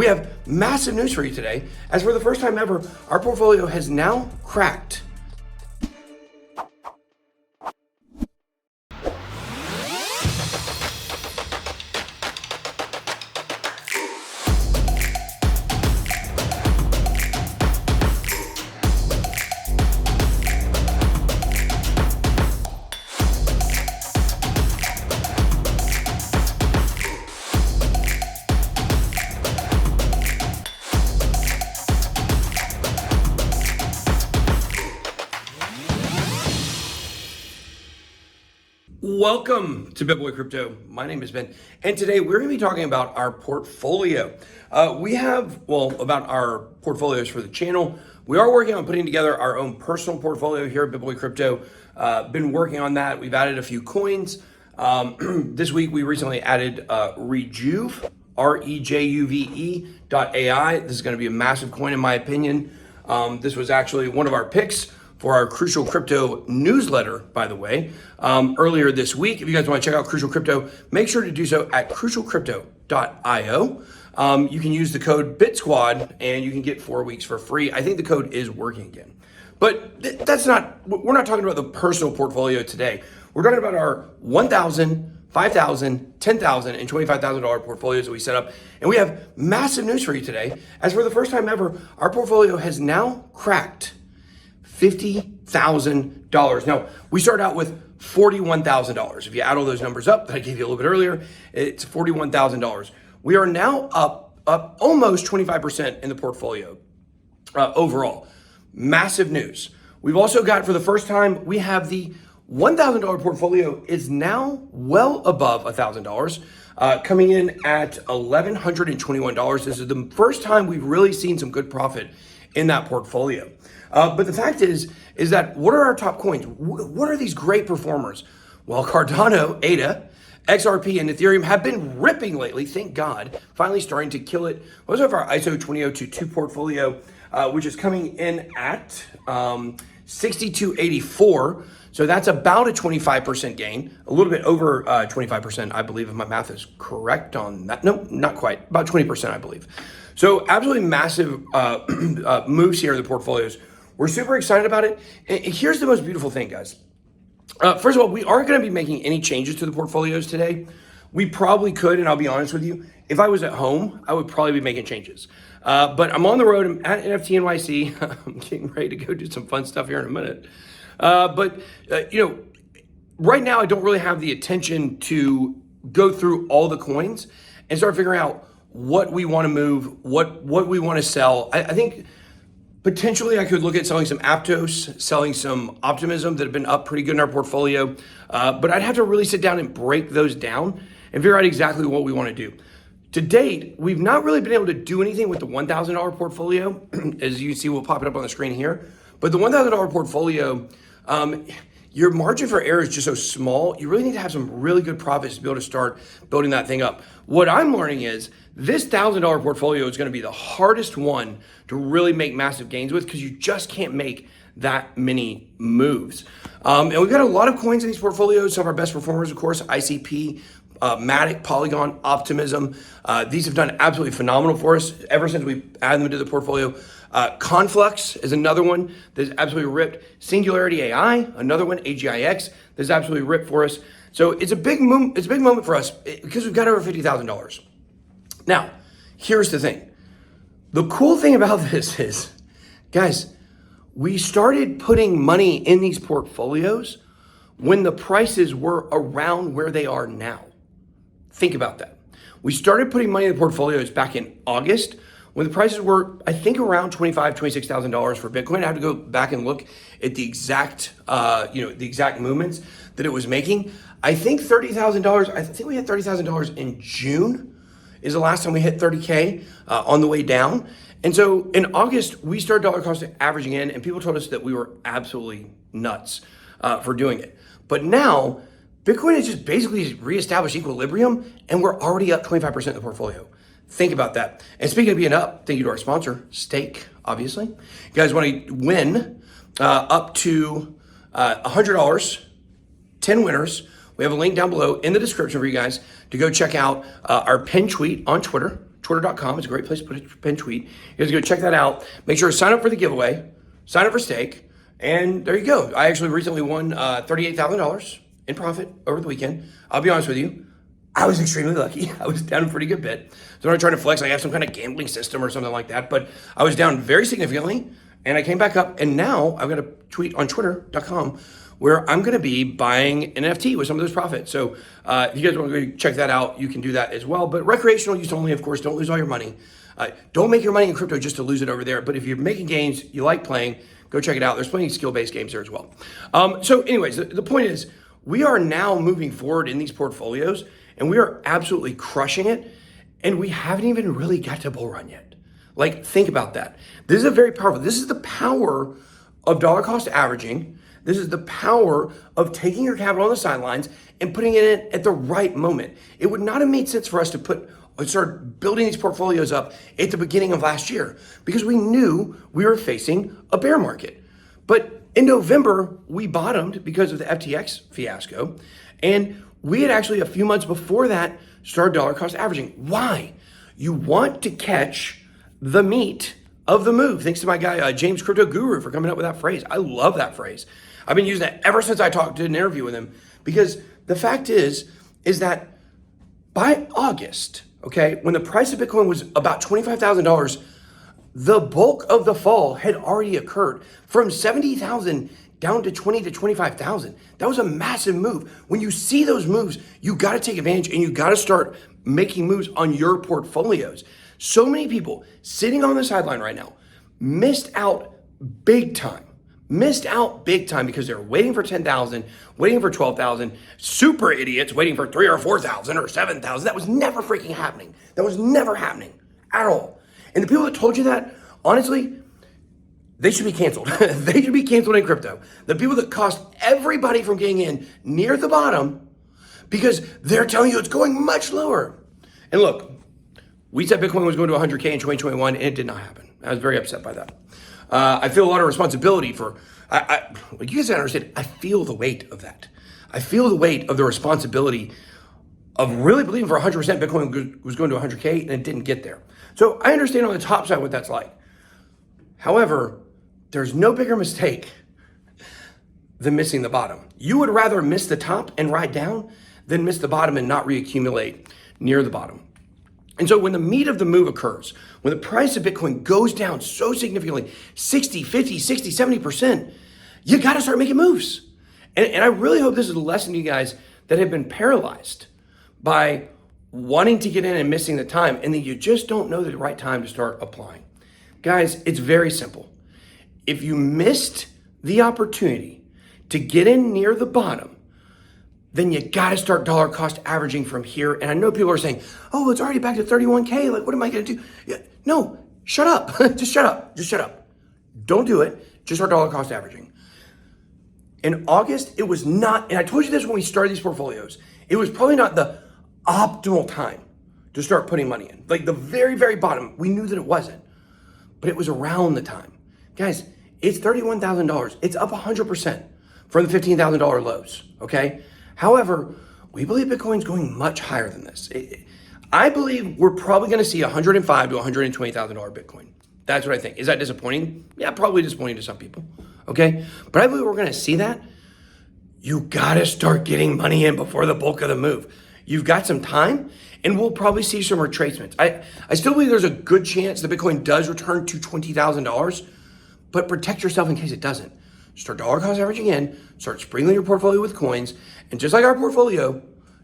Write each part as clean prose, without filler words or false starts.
we have massive news for you today, as for the first time ever, our portfolio has now cracked Welcome to BitBoy Crypto. My name is Ben, and today we're going to be talking about our portfolio. About our portfolios for the channel. We are working on putting together our own personal portfolio here at BitBoy Crypto. Been working on that. We've added a few coins. This week we recently added Rejuve, REJUVE.ai. This is going to be a massive coin in my opinion. This was actually one of our picks for our Crucial Crypto newsletter, by the way, earlier this week. If you guys want to check out Crucial Crypto, make sure to do so at crucialcrypto.io. You can use the code BitSquad and you can get 4 weeks for free. I think the code is working again. But we're not talking about the personal portfolio today. We're talking about our $1,000, $5,000, $10,000, and $25,000 portfolios that we set up. And we have massive news for you today. As for the first time ever, our portfolio has now cracked $50,000. Now, we started out with $41,000. If you add all those numbers up that I gave you a little bit earlier, it's $41,000. We are now up almost 25% in the portfolio overall. Massive news. We've also got, for the first time, we have the $1,000 portfolio is now well above $1,000, coming in at $1,121. This is the first time we've really seen some good profit in that portfolio. But the fact is that what are our top coins? What are these great performers? Well, Cardano, ADA, XRP, and Ethereum have been ripping lately, thank God, finally starting to kill it. We also have our ISO 20022 portfolio, which is coming in at 6284. So that's about a 25% gain, a little bit over 25%, I believe, if my math is correct on that. No, not quite, about 20%, I believe. So absolutely massive moves here in the portfolios. We're super excited about it. And here's the most beautiful thing, guys. First of all, we aren't going to be making any changes to the portfolios today. We probably could, and I'll be honest with you, if I was at home, I would probably be making changes. But I'm on the road. I'm at NFT NYC. I'm getting ready to go do some fun stuff here in a minute. Right now I don't really have the attention to go through all the coins and start figuring out what we want to move, what we want to sell. I think potentially I could look at selling some Aptos, selling some Optimism that have been up pretty good in our portfolio. But I'd have to really sit down and break those down and figure out exactly what we want to do. To date, we've not really been able to do anything with the $1,000 portfolio. As you can see, we'll pop it up on the screen here. But the $1,000 portfolio, your margin for error is just so small. You really need to have some really good profits to be able to start building that thing up. What I'm learning is this $1,000 portfolio is going to be the hardest one to really make massive gains with because you just can't make that many moves. And we've got a lot of coins in these portfolios. Some of our best performers, of course, ICP, Matic, Polygon, Optimism. These have done absolutely phenomenal for us ever since we added them to the portfolio. Conflux is another one that's absolutely ripped. Singularity AI, another one, AGIX, that's absolutely ripped for us. So it's a big moment for us because we've got over $50,000. Now, here's the thing. The cool thing about this is, guys, we started putting money in these portfolios when the prices were around where they are now. Think about that. We started putting money in the portfolios back in August when the prices were, I think, around $25,000, $26,000 for Bitcoin. I have to go back and look at the exact, the exact movements that it was making. I think $30,000. I think we hit $30,000 in June. Is the last time we hit 30K on the way down. And so in August, we started dollar cost averaging in, and people told us that we were absolutely nuts for doing it. But now, Bitcoin has just basically reestablished equilibrium, and we're already up 25% in the portfolio. Think about that. And speaking of being up, thank you to our sponsor, Stake, obviously. You guys want to win up to $100, 10 winners. We have a link down below in the description for you guys to go check out our pinned tweet on Twitter. twitter.com. It's a great place to put a pinned tweet. You guys go check that out. Make sure to sign up for the giveaway, sign up for stake, and there you go. I actually recently won $38,000 in profit over the weekend. I'll be honest with you, I was extremely lucky. I was down a pretty good bit. So I'm not trying to flex like I have some kind of gambling system or something like that, but I was down very significantly, and I came back up, and now I've got a tweet on twitter.com where I'm going to be buying an NFT with some of those profits. So if you guys want to go check that out, you can do that as well. But recreational use only, of course. Don't lose all your money. Don't make your money in crypto just to lose it over there. But if you're making gains, you like playing, go check it out. There's plenty of skill-based games there as well. So anyways, the point is, we are now moving forward in these portfolios, and we are absolutely crushing it. And we haven't even really got to bull run yet. Like, think about that. This is a very powerful, this is the power of dollar cost averaging. This is the power of taking your capital on the sidelines and putting it in at the right moment. It would not have made sense for us to start building these portfolios up at the beginning of last year because we knew we were facing a bear market. But in November, we bottomed because of the FTX fiasco. And we had actually, a few months before that, started dollar cost averaging. Why? You want to catch the meat of the move. Thanks to my guy, James Crypto Guru, for coming up with that phrase. I love that phrase. I've been using that ever since I did an interview with him, because the fact is that by August, okay, when the price of Bitcoin was about $25,000, the bulk of the fall had already occurred from 70,000 down to 20 to 25,000. That was a massive move. When you see those moves, you got to take advantage and you got to start making moves on your portfolios. So many people sitting on the sideline right now missed out big time because they're waiting for 10,000, waiting for 12,000, super idiots waiting for 3 or 4,000 or 7,000. That was never freaking happening. That was never happening at all. And the people that told you that, honestly, they should be canceled. They should be canceled in crypto. The people that cost everybody from getting in near the bottom because they're telling you it's going much lower. And look, we said Bitcoin was going to 100K in 2021, and it did not happen. I was very upset by that. I feel a lot of responsibility for, you guys don't understand, I feel the weight of that. I feel the weight of the responsibility of really believing for 100% Bitcoin was going to 100K and it didn't get there. So I understand on the top side what that's like. However, there's no bigger mistake than missing the bottom. You would rather miss the top and ride down than miss the bottom and not reaccumulate near the bottom. And so when the meat of the move occurs, when the price of Bitcoin goes down so significantly, 60, 50, 60, 70%, you got to start making moves. And I really hope this is a lesson to you guys that have been paralyzed by wanting to get in and missing the time, and then you just don't know the right time to start applying. Guys, it's very simple. If you missed the opportunity to get in near the bottom, then you got to start dollar cost averaging from here. And I know people are saying, oh, it's already back to 31K. Like, what am I going to do? Yeah, no, shut up. Just shut up. Just shut up. Don't do it. Just start dollar cost averaging. In August, it was not, and I told you this when we started these portfolios, it was probably not the optimal time to start putting money in. Like the very, very bottom, we knew that it wasn't, but it was around the time. Guys, it's $31,000. It's up 100% from the $15,000 lows, okay? However, we believe Bitcoin's going much higher than this. I believe we're probably going to see $105,000 to $120,000 Bitcoin. That's what I think. Is that disappointing? Yeah, probably disappointing to some people, okay? But I believe we're going to see that. You got to start getting money in before the bulk of the move. You've got some time, and we'll probably see some retracements. I still believe there's a good chance that Bitcoin does return to $20,000, but protect yourself in case it doesn't. Start dollar cost averaging in, start sprinkling your portfolio with coins, and just like our portfolio,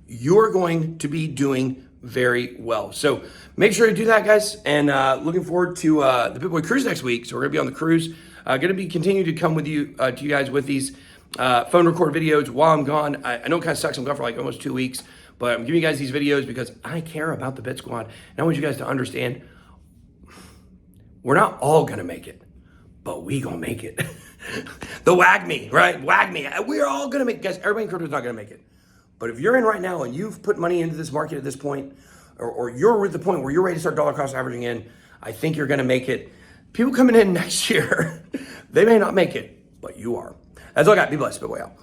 you're going to be doing very well. So make sure to do that, guys, and looking forward to the Bitcoin cruise next week. So we're gonna be on the cruise, gonna be continuing to come with you to you guys with these phone record videos while I'm gone. I know it kind of sucks, I'm gone for like almost 2 weeks, but I'm giving you guys these videos because I care about the BitSquad, and I want you guys to understand we're not all gonna make it, but we gonna make it. The wag me, right? Wag me. We're all gonna make it. Guys, everybody in crypto is not gonna make it. But if you're in right now and you've put money into this market at this point, or you're at the point where you're ready to start dollar cost averaging in, I think you're gonna make it. People coming in next year, they may not make it, but you are. That's all I got. Be blessed. Be well.